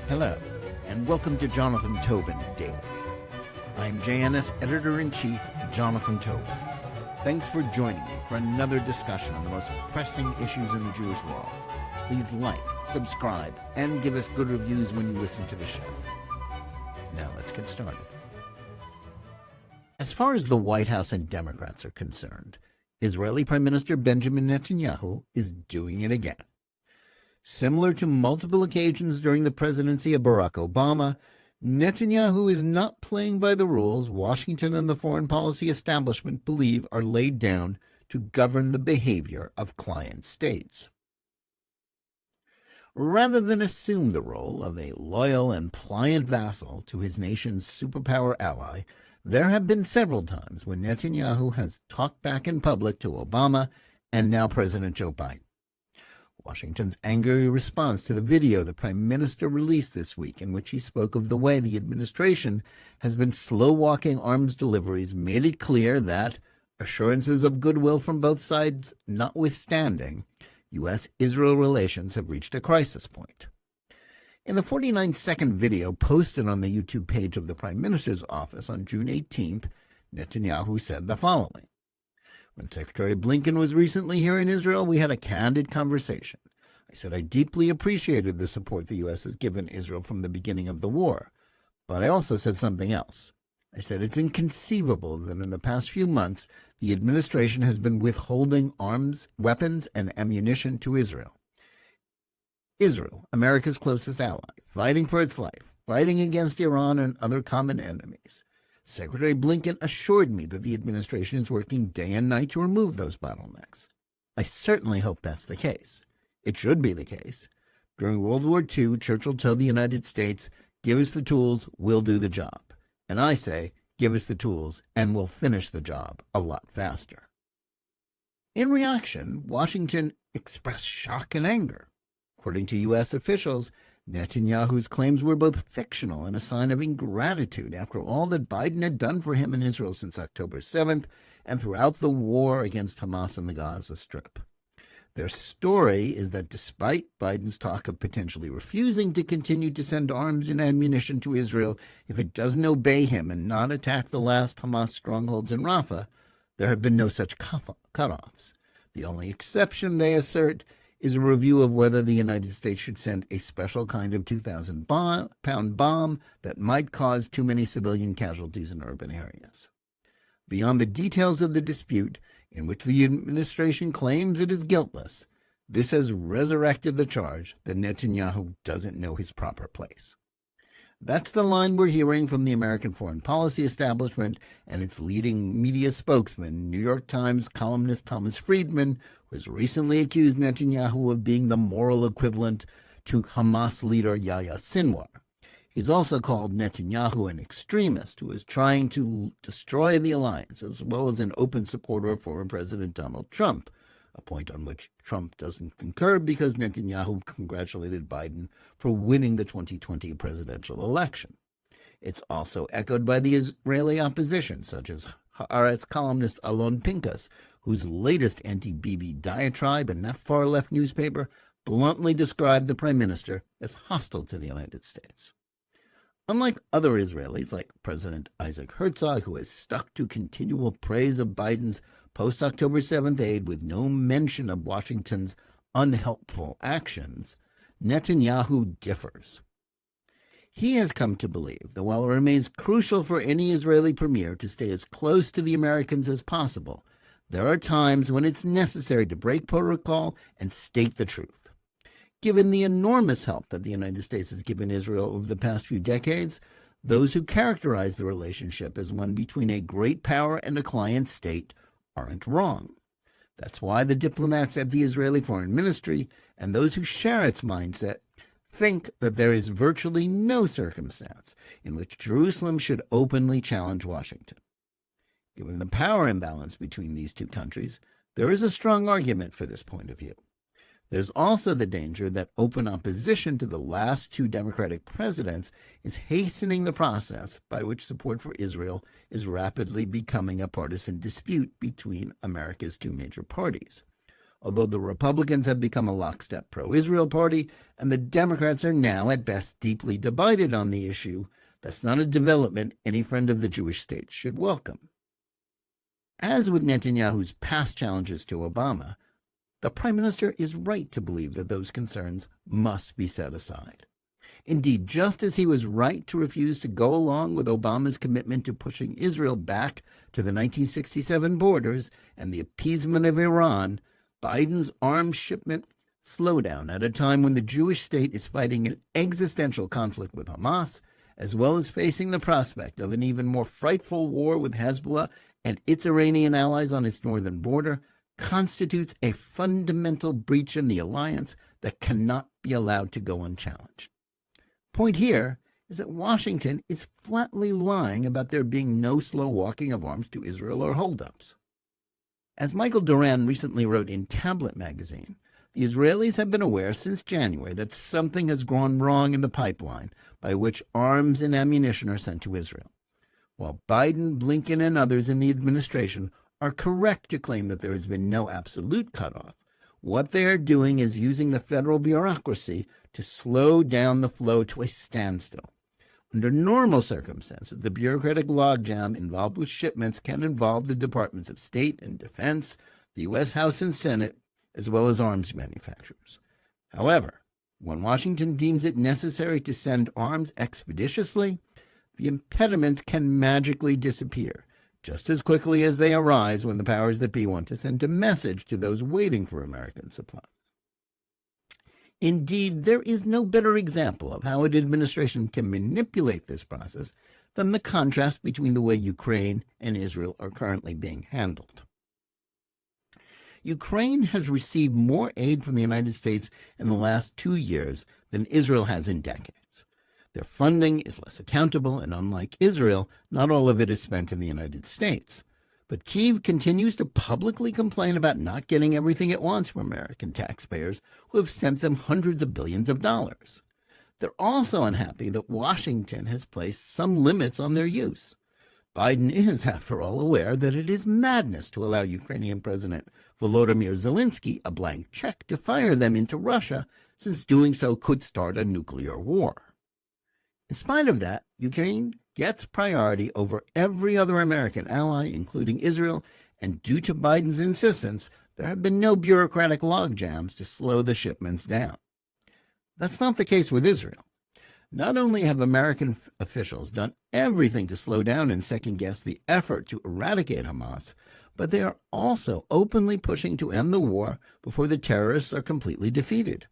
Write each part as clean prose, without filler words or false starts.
Hello, and welcome to Jonathan Tobin Daily. I'm JNS Editor-in-Chief Jonathan Tobin. Thanks for joining me for another discussion on the most pressing issues in the Jewish world. Please like, subscribe, and give us good reviews when you listen to the show. Now let's get started. As far as the White House and Democrats are concerned, Israeli Prime Minister Benjamin Netanyahu is doing it again. Similar to multiple occasions during the presidency of Barack Obama, Netanyahu is not playing by the rules Washington and the foreign policy establishment believe are laid down to govern the behavior of client states. Rather than assume the role of a loyal and pliant vassal to his nation's superpower ally, there have been several times when Netanyahu has talked back in public to Obama and now President Joe Biden. Washington's angry response to the video the Prime Minister released this week, in which he spoke of the way the administration has been slow-walking arms deliveries, made it clear that, assurances of goodwill from both sides notwithstanding, U.S.-Israel relations have reached a crisis point. In the 49-second video posted on the YouTube page of the Prime Minister's office on June 18th, Netanyahu said the following. When Secretary Blinken was recently here in Israel, we had a candid conversation. I said I deeply appreciated the support the U.S. has given Israel from the beginning of the war. But I also said something else. I said it's inconceivable that in the past few months, the administration has been withholding arms, weapons, and ammunition to Israel. Israel, America's closest ally, fighting for its life, fighting against Iran and other common enemies. Secretary Blinken assured me that the administration is working day and night to remove those bottlenecks. I certainly hope that's the case. It should be the case. During World War II, Churchill told the United States, give us the tools, we'll do the job. And I say, give us the tools, and we'll finish the job a lot faster. In reaction, Washington expressed shock and anger. According to U.S. officials, Netanyahu's claims were both fictional and a sign of ingratitude after all that Biden had done for him in Israel since October 7th and throughout the war against Hamas in the Gaza Strip. Their story is that despite Biden's talk of potentially refusing to continue to send arms and ammunition to Israel if it doesn't obey him and not attack the last Hamas strongholds in Rafah, there have been no such cutoffs. The only exception, they assert, is a review of whether the United States should send a special kind of 2,000-pound bomb that might cause too many civilian casualties in urban areas. Beyond the details of the dispute, in which the administration claims it is guiltless, this has resurrected the charge that Netanyahu doesn't know his proper place. That's the line we're hearing from the American foreign policy establishment and its leading media spokesman, New York Times columnist Thomas Friedman, who has recently accused Netanyahu of being the moral equivalent to Hamas leader Yahya Sinwar. He's also called Netanyahu an extremist who is trying to destroy the alliance, as well as an open supporter of former President Donald Trump, a point on which Trump doesn't concur because Netanyahu congratulated Biden for winning the 2020 presidential election. It's also echoed by the Israeli opposition, such as Haaretz columnist Alon Pinkas, whose latest anti-Bibi diatribe in that far-left newspaper bluntly described the prime minister as hostile to the United States. Unlike other Israelis, like President Isaac Herzog, who has stuck to continual praise of Biden's post-October 7th aid with no mention of Washington's unhelpful actions, Netanyahu differs. He has come to believe that while it remains crucial for any Israeli premier to stay as close to the Americans as possible, there are times when it's necessary to break protocol and state the truth. Given the enormous help that the United States has given Israel over the past few decades, those who characterize the relationship as one between a great power and a client state aren't wrong. That's why the diplomats at the Israeli Foreign Ministry and those who share its mindset think that there is virtually no circumstance in which Jerusalem should openly challenge Washington. Given the power imbalance between these two countries, there is a strong argument for this point of view. There's also the danger that open opposition to the last two Democratic presidents is hastening the process by which support for Israel is rapidly becoming a partisan dispute between America's two major parties. although the Republicans have become a lockstep pro-Israel party, and the Democrats are now, at best, deeply divided on the issue. That's not a development any friend of the Jewish state should welcome. As with Netanyahu's past challenges to Obama, the prime minister is right to believe that those concerns must be set aside. Indeed, just as he was right to refuse to go along with Obama's commitment to pushing Israel back to the 1967 borders and the appeasement of Iran, Biden's arms shipment slowdown at a time when the Jewish state is fighting an existential conflict with Hamas, as well as facing the prospect of an even more frightful war with Hezbollah and its Iranian allies on its northern border, constitutes a fundamental breach in the alliance that cannot be allowed to go unchallenged. Point here is that Washington is flatly lying about there being no slow walking of arms to Israel or holdups. As Michael Doran recently wrote in Tablet magazine, the Israelis have been aware since January that something has gone wrong in the pipeline by which arms and ammunition are sent to Israel. While Biden, Blinken, and others in the administration are correct to claim that there has been no absolute cutoff, what they are doing is using the federal bureaucracy to slow down the flow to a standstill. Under normal circumstances, the bureaucratic logjam involved with shipments can involve the Departments of State and Defense, the U.S. House and Senate, as well as arms manufacturers. However, when Washington deems it necessary to send arms expeditiously, the impediments can magically disappear, just as quickly as they arise when the powers that be want to send a message to those waiting for American supplies. Indeed, there is no better example of how an administration can manipulate this process than the contrast between the way Ukraine and Israel are currently being handled. Ukraine has received more aid from the United States in the last 2 years than Israel has in decades. Their funding is less accountable, and unlike Israel, not all of it is spent in the United States. But Kyiv continues to publicly complain about not getting everything it wants from American taxpayers who have sent them hundreds of billions of dollars. They're also unhappy that Washington has placed some limits on their use. Biden is, after all, aware that it is madness to allow Ukrainian President Volodymyr Zelensky a blank check to fire them into Russia, since doing so could start a nuclear war. In spite of that, Ukraine gets priority over every other American ally, including Israel, and due to Biden's insistence, there have been no bureaucratic logjams to slow the shipments down. That's not the case with Israel. Not only have American officials done everything to slow down and second-guess the effort to eradicate Hamas, but they are also openly pushing to end the war before the terrorists are completely defeated.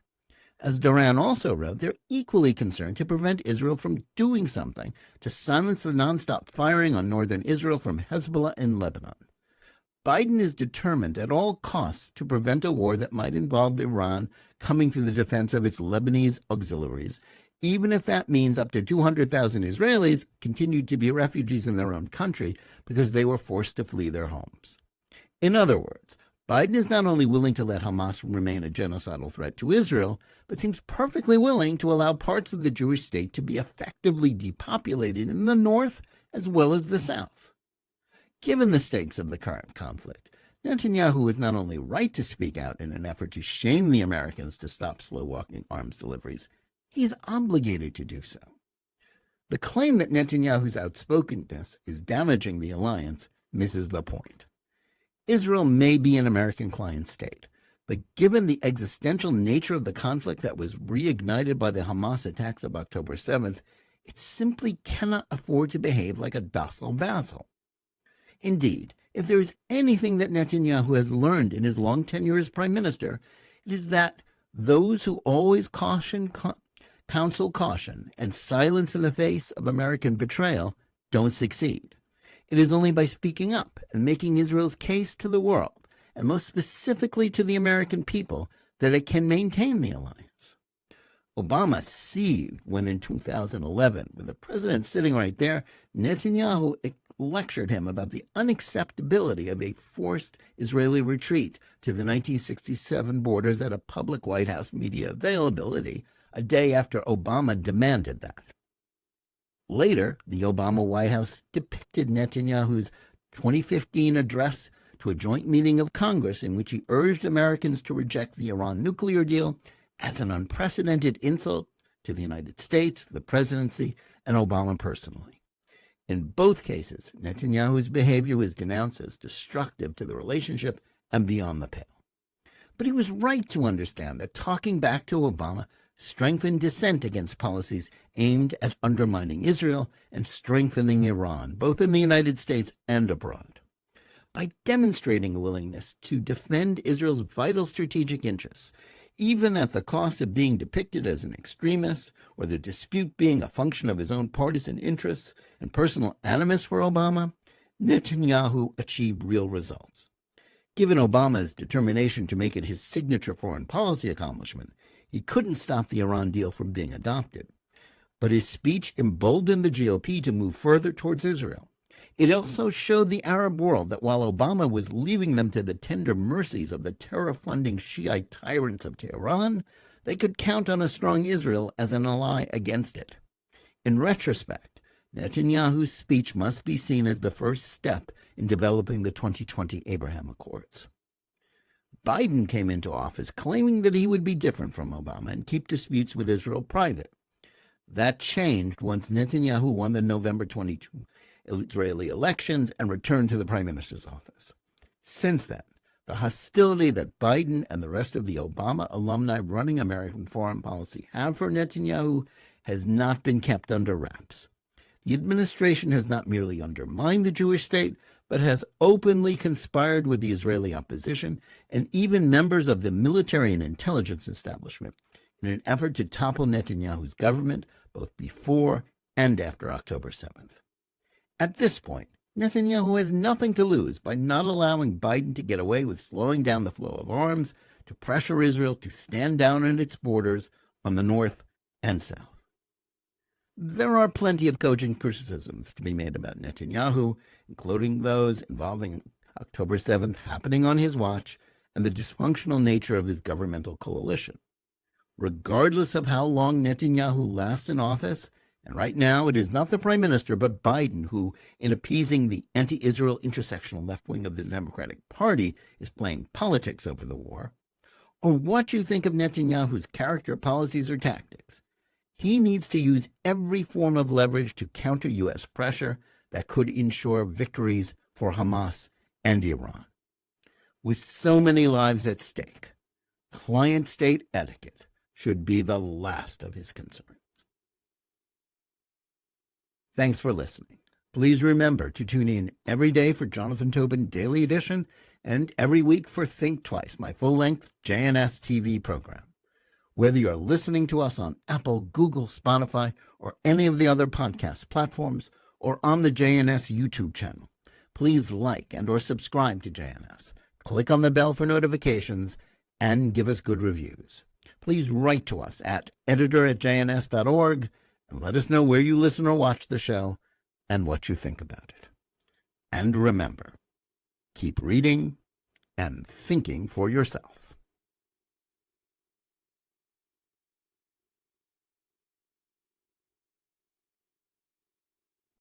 As Doran also wrote, they're equally concerned to prevent Israel from doing something to silence the nonstop firing on northern Israel from Hezbollah and Lebanon. Biden is determined at all costs to prevent a war that might involve Iran coming to the defense of its Lebanese auxiliaries, even if that means up to 200,000 Israelis continued to be refugees in their own country because they were forced to flee their homes. In other words, Biden is not only willing to let Hamas remain a genocidal threat to Israel, but seems perfectly willing to allow parts of the Jewish state to be effectively depopulated in the north as well as the south. Given the stakes of the current conflict, Netanyahu is not only right to speak out in an effort to shame the Americans to stop slow-walking arms deliveries, he's obligated to do so. The claim that Netanyahu's outspokenness is damaging the alliance misses the point. Israel may be an American client state, but given the existential nature of the conflict that was reignited by the Hamas attacks of October 7th, it simply cannot afford to behave like a docile vassal. Indeed, if there is anything that Netanyahu has learned in his long tenure as prime minister, it is that those who always counsel caution and silence in the face of American betrayal don't succeed. It is only by speaking up and making Israel's case to the world, and most specifically to the American people, that it can maintain the alliance. Obama seethed when in 2011, with the president sitting right there, Netanyahu lectured him about the unacceptability of a forced Israeli retreat to the 1967 borders at a public White House media availability a day after Obama demanded that. Later, the Obama White House depicted Netanyahu's 2015 address to a joint meeting of Congress in which he urged Americans to reject the Iran nuclear deal as an unprecedented insult to the United States, the presidency, and Obama personally. In both cases, Netanyahu's behavior was denounced as destructive to the relationship and beyond the pale. But he was right to understand that talking back to Obama strengthened dissent against policies aimed at undermining Israel and strengthening Iran, both in the United States and abroad. By demonstrating a willingness to defend Israel's vital strategic interests, even at the cost of being depicted as an extremist or the dispute being a function of his own partisan interests and personal animus for Obama, Netanyahu achieved real results. Given Obama's determination to make it his signature foreign policy accomplishment, he couldn't stop the Iran deal from being adopted. But his speech emboldened the GOP to move further towards Israel. It also showed the Arab world that while Obama was leaving them to the tender mercies of the terror-funding Shiite tyrants of Tehran, they could count on a strong Israel as an ally against it. In retrospect, Netanyahu's speech must be seen as the first step in developing the 2020 Abraham Accords. Biden came into office claiming that he would be different from Obama and keep disputes with Israel private. That changed once Netanyahu won the November 22 Israeli elections and returned to the prime minister's office. Since then, the hostility that Biden and the rest of the Obama alumni running American foreign policy have for Netanyahu has not been kept under wraps. The administration has not merely undermined the Jewish state, but has openly conspired with the Israeli opposition and even members of the military and intelligence establishment in an effort to topple Netanyahu's government both before and after October 7th. At this point, Netanyahu has nothing to lose by not allowing Biden to get away with slowing down the flow of arms to pressure Israel to stand down on its borders on the north and south. There are plenty of cogent criticisms to be made about Netanyahu, including those involving October 7th happening on his watch and the dysfunctional nature of his governmental coalition. Regardless of how long Netanyahu lasts in office, and right now it is not the prime minister but Biden who, in appeasing the anti-Israel intersectional left wing of the Democratic Party, is playing politics over the war, or what you think of Netanyahu's character, policies, or tactics. He needs to use every form of leverage to counter U.S. pressure that could ensure victories for Hamas and Iran. With so many lives at stake, client-state etiquette should be the last of his concerns. Thanks for listening. Please remember to tune in every day for Jonathan Tobin Daily Edition and every week for Think Twice, my full-length JNS TV program. Whether you're listening to us on Apple, Google, Spotify, or any of the other podcast platforms, or on the JNS YouTube channel, please like and or subscribe to JNS. Click on the bell for notifications and give us good reviews. Please write to us at editor@jns.org and let us know where you listen or watch the show and what you think about it. And remember, keep reading and thinking for yourself.